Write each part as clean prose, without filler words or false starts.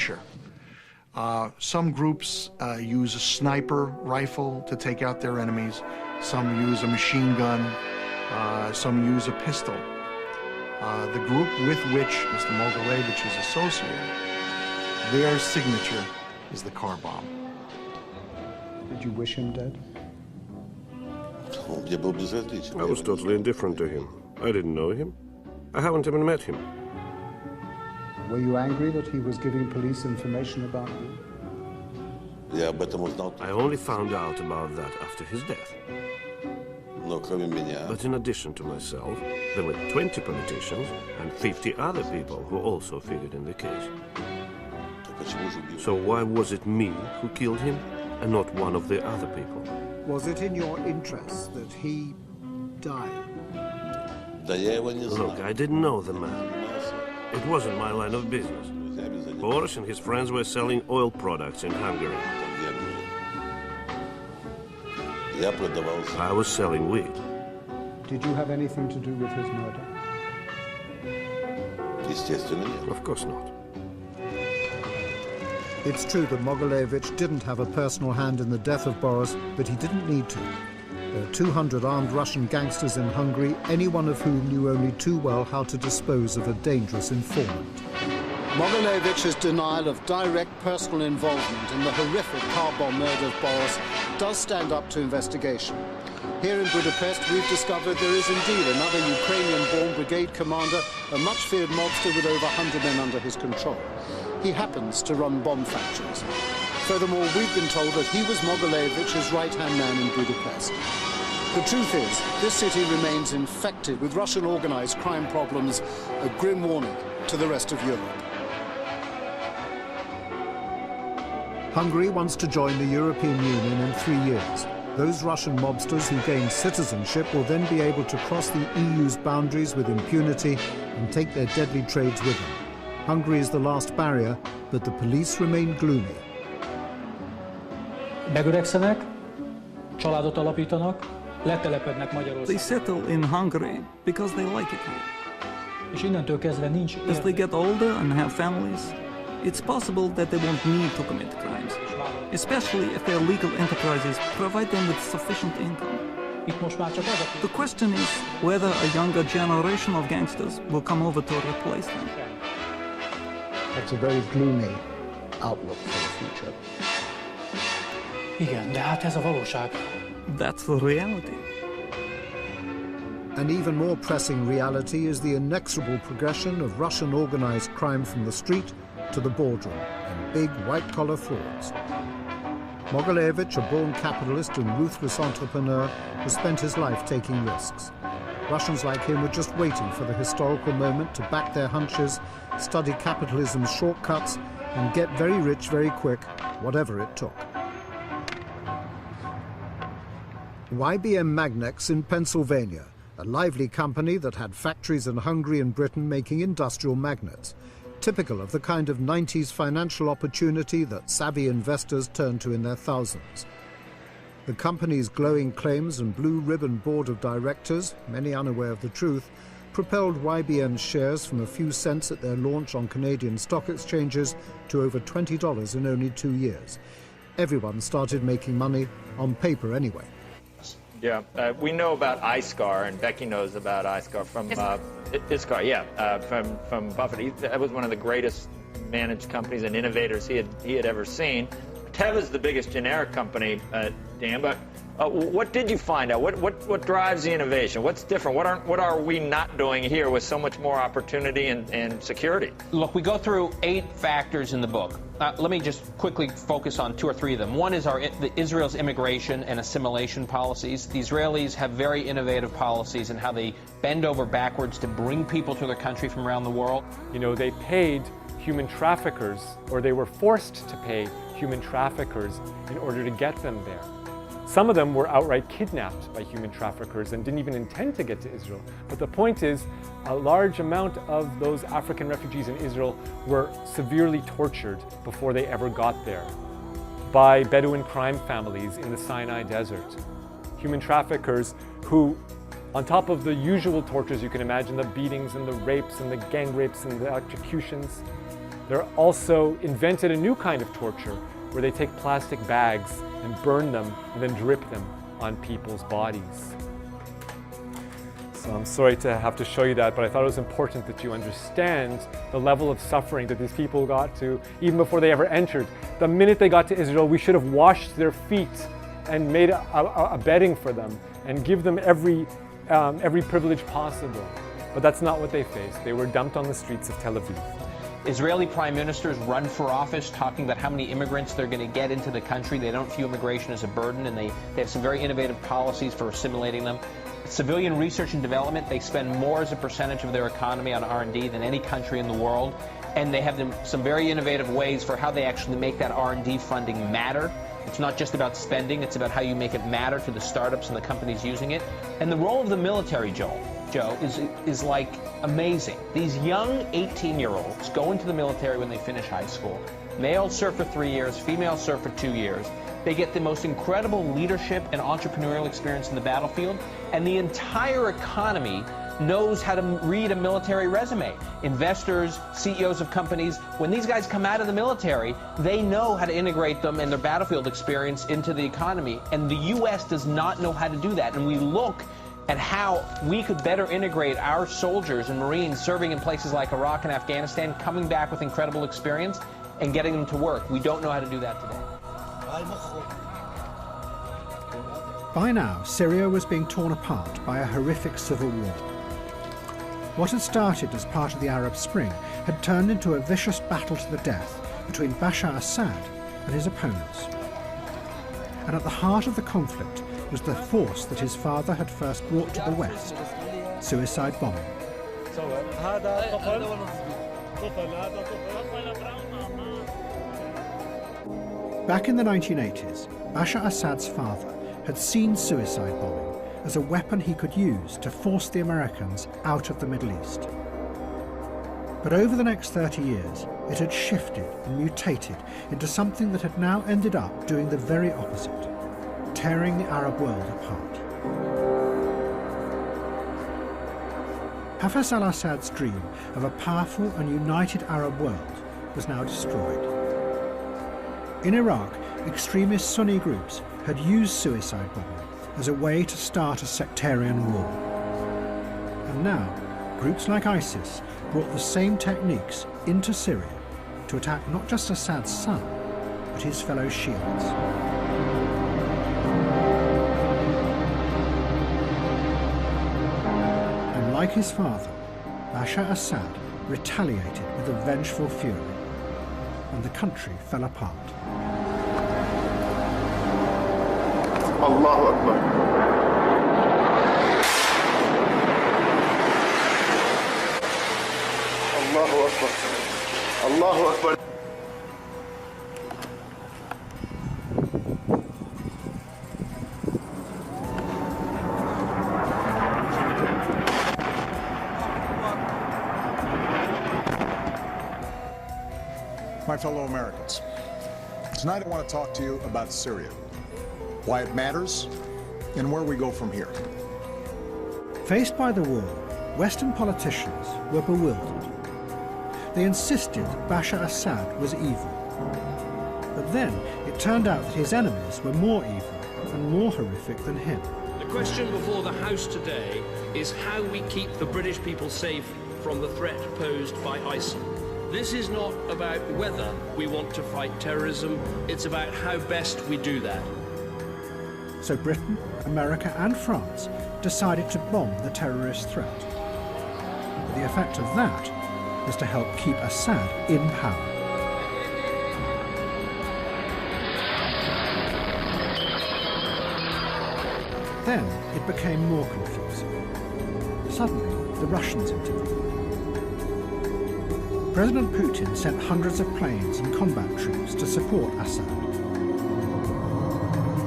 signature. Some groups use a sniper rifle to take out their enemies. Some use a machine gun. Some use a pistol. The group with which Mr. Mogilevich is associated, their signature is the car bomb. Did you wish him dead? I was totally indifferent to him. I didn't know him. I haven't even met him. Were you angry that he was giving police information about you? I only found out about that after his death. But in addition to myself, there were 20 politicians and 50 other people who also figured in the case. So why was it me who killed him and not one of the other people? Was it in your interest that he died? Look, I didn't know the man. It wasn't my line of business. Boris and his friends were selling oil products in Hungary. I was selling weed. Did you have anything to do with his murder? Of course not. It's true that Mogilevich didn't have a personal hand in the death of Boris, but he didn't need to. There are 200 armed Russian gangsters in Hungary, any one of whom knew only too well how to dispose of a dangerous informant. Mogilevich's denial of direct personal involvement in the horrific car bomb murder of Boris does stand up to investigation. Here in Budapest, we've discovered there is indeed another Ukrainian-born brigade commander, a much-feared mobster with over 100 men under his control. He happens to run bomb factories. Furthermore, we've been told that he was Mogilevich's right-hand man in Budapest. The truth is, this city remains infected with Russian organized crime problems, a grim warning to the rest of Europe. Hungary wants to join the European Union in 3 years. Those Russian mobsters who gain citizenship will then be able to cross the EU's boundaries with impunity and take their deadly trades with them. Hungary is the last barrier, but the police remain gloomy. Megöregszenek, családot alapítanak, letelepednek Magyarországon. They settle in Hungary because they like it here. És innentől kezdve nincs érdek. As they get older and have families, it's possible that they won't need to commit crimes, especially if their legal enterprises provide them with sufficient income. Itt most már csak az a... The question is whether a younger generation of gangsters will come over to replace them. That's a very gloomy outlook for the future. Igen, de hát ez a valóság. That's the reality. An even more pressing reality is the inexorable progression of Russian organized crime from the street to the boardroom and big white-collar frauds. Mogilevich, a born capitalist and ruthless entrepreneur, has spent his life taking risks. Russians like him were just waiting for the historical moment to back their hunches, study capitalism's shortcuts, and get very rich very quick, whatever it took. YBM Magnex in Pennsylvania, a lively company that had factories in Hungary and Britain making industrial magnets, typical of the kind of 90s financial opportunity that savvy investors turn to in their thousands. The company's glowing claims and blue ribbon board of directors, many unaware of the truth, propelled YBM's shares from a few cents at their launch on Canadian stock exchanges to over $20 in only 2 years. Everyone started making money, on paper anyway. Yeah, we know about Iskar, and Becky knows about Iskar from Iskar, yeah, from Buffett. That was one of the greatest managed companies and innovators he had ever seen. Teva's the biggest generic company, Dan. But what did you find out? What drives the innovation? What's different? What are we not doing here with so much more opportunity and security? Look, we go through 8 factors in the book. Let me just quickly focus on 2 or 3 of them. One is Israel's immigration and assimilation policies. The Israelis have very innovative policies in how they bend over backwards to bring people to their country from around the world. You know, they paid human traffickers, or they were forced to pay human traffickers in order to get them there. Some of them were outright kidnapped by human traffickers and didn't even intend to get to Israel. But the point is, a large amount of those African refugees in Israel were severely tortured before they ever got there by Bedouin crime families in the Sinai Desert. Human traffickers who, on top of the usual tortures you can imagine, the beatings and the rapes and the gang rapes and the executions, They're also invented a new kind of torture where they take plastic bags and burn them and then drip them on people's bodies. So I'm sorry to have to show you that, but I thought it was important that you understand the level of suffering that these people got to even before they ever entered. The minute they got to Israel, we should have washed their feet and made a bedding for them and give them every privilege possible. But that's not what they faced. They were dumped on the streets of Tel Aviv. Israeli prime ministers run for office talking about how many immigrants they're going to get into the country. They don't view immigration as a burden, and they have some very innovative policies for assimilating them. Civilian research and development, they spend more as a percentage of their economy on R&D than any country in the world. And they have some very innovative ways for how they actually make that R&D funding matter. It's not just about spending, it's about how you make it matter to the startups and the companies using it. And the role of the military, Joe, is like amazing. These young 18-year-olds go into the military when they finish high school. Males serve for 3 years, females serve for 2 years. They get the most incredible leadership and entrepreneurial experience in the battlefield, and the entire economy knows how to read a military resume. Investors, CEOs of companies, when these guys come out of the military, they know how to integrate them and their battlefield experience into the economy. And the U.S. does not know how to do that. And we look at how we could better integrate our soldiers and Marines serving in places like Iraq and Afghanistan, coming back with incredible experience and getting them to work. We don't know how to do that today. By now, Syria was being torn apart by a horrific civil war. What had started as part of the Arab Spring had turned into a vicious battle to the death between Bashar Assad and his opponents. And at the heart of the conflict was the force that his father had first brought to the West, suicide bombing. Back in the 1980s, Bashar Assad's father had seen suicide bombing as a weapon he could use to force the Americans out of the Middle East. But over the next 30 years, it had shifted and mutated into something that had now ended up doing the very opposite, tearing the Arab world apart. Hafez al-Assad's dream of a powerful and united Arab world was now destroyed. In Iraq, extremist Sunni groups had used suicide bombing as a way to start a sectarian war. And now, groups like ISIS brought the same techniques into Syria to attack not just Assad's son, but his fellow Shiites. And like his father, Bashar Assad retaliated with a vengeful fury, and the country fell apart. Allahu Akbar. Allahu Akbar. Allahu Akbar. My fellow Americans, tonight I want to talk to you about Syria, why it matters, and where we go from here. Faced by the war, Western politicians were bewildered. They insisted Bashar Assad was evil. But then it turned out that his enemies were more evil and more horrific than him. The question before the House today is how we keep the British people safe from the threat posed by ISIL. This is not about whether we want to fight terrorism, it's about how best we do that. So Britain, America and France decided to bomb the terrorist threat. The effect of that was to help keep Assad in power. Then it became more confusing. Suddenly, the Russians intervened. President Putin sent hundreds of planes and combat troops to support Assad.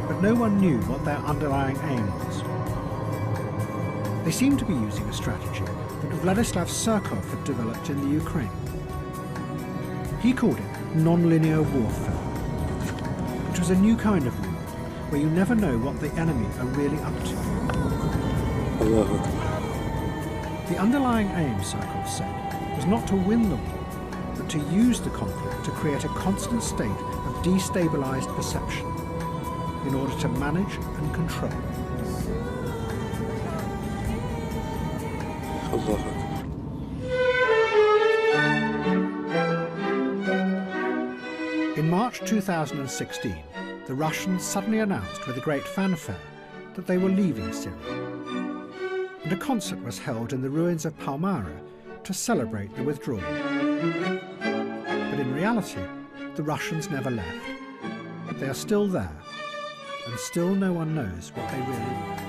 But no one knew what their underlying aim was. They seemed to be using a strategy that Vladislav Surkov had developed in the Ukraine. He called it non-linear warfare, which was a new kind of war where you never know what the enemy are really up to. The underlying aim, Surkov said, was not to win the war, but to use the conflict to create a constant state of destabilized perception in order to manage and control. In March 2016, the Russians suddenly announced with a great fanfare that they were leaving Syria. And a concert was held in the ruins of Palmyra to celebrate the withdrawal. But in reality, the Russians never left. They are still there, and still no one knows what they really want.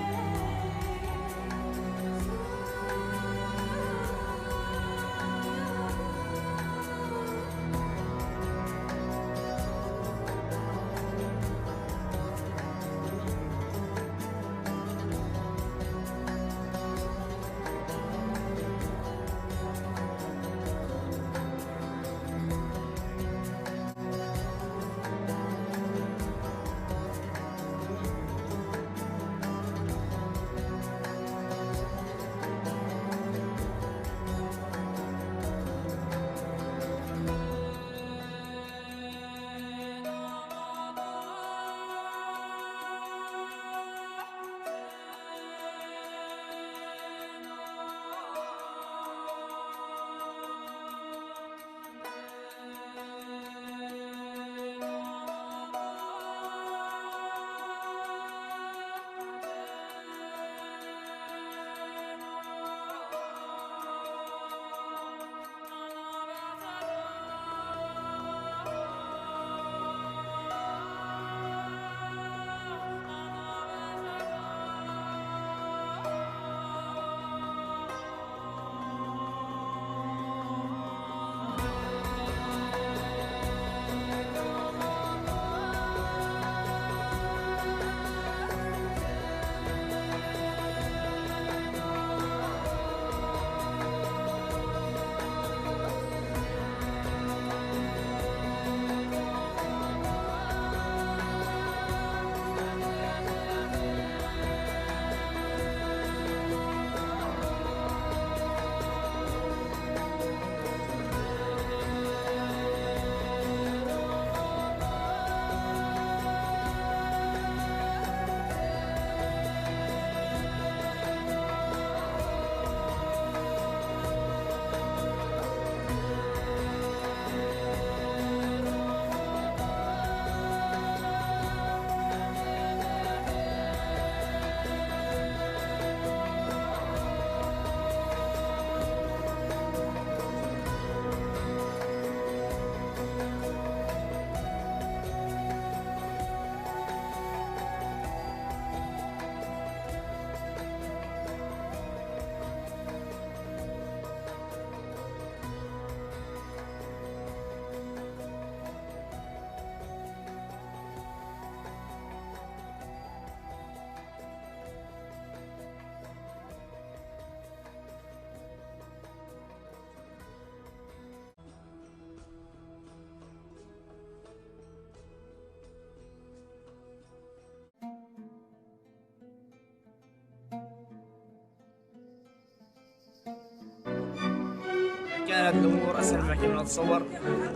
كانت الأمور أسهل مما كنا نتصور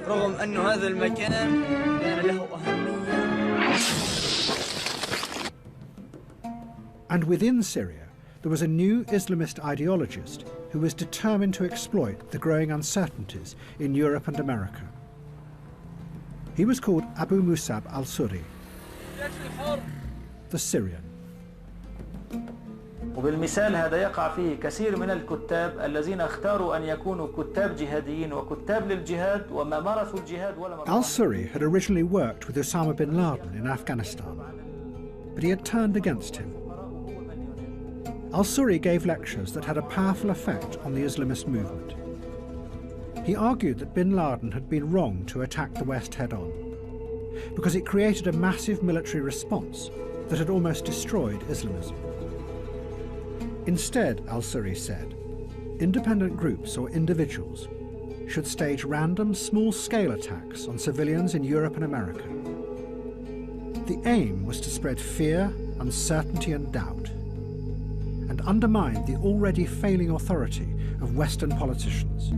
رغم أن هذا المكان كان له أهمية. And within Syria, there was a new Islamist ideologist who was determined to exploit the growing uncertainties in Europe and America. He was called Abu Musab al-Suri, the Syrian. وبالمثال هذا يقع فيه كثير من الكتاب الذين اختاروا أن يكونوا كتاب جهاديين وكتاب للجهاد وما مارسوا الجهاد ولا Al-Suri had originally worked with Osama bin Laden in Afghanistan, but he had turned against him. Al-Suri gave lectures that had a powerful effect on the Islamist movement. He argued that bin Laden had been wrong to attack the West head-on, because it created a massive military response that had almost destroyed Islamism. Instead, al-Suri said, independent groups or individuals should stage random small-scale attacks on civilians in Europe and America. The aim was to spread fear, uncertainty and doubt, and undermine the already failing authority of Western politicians.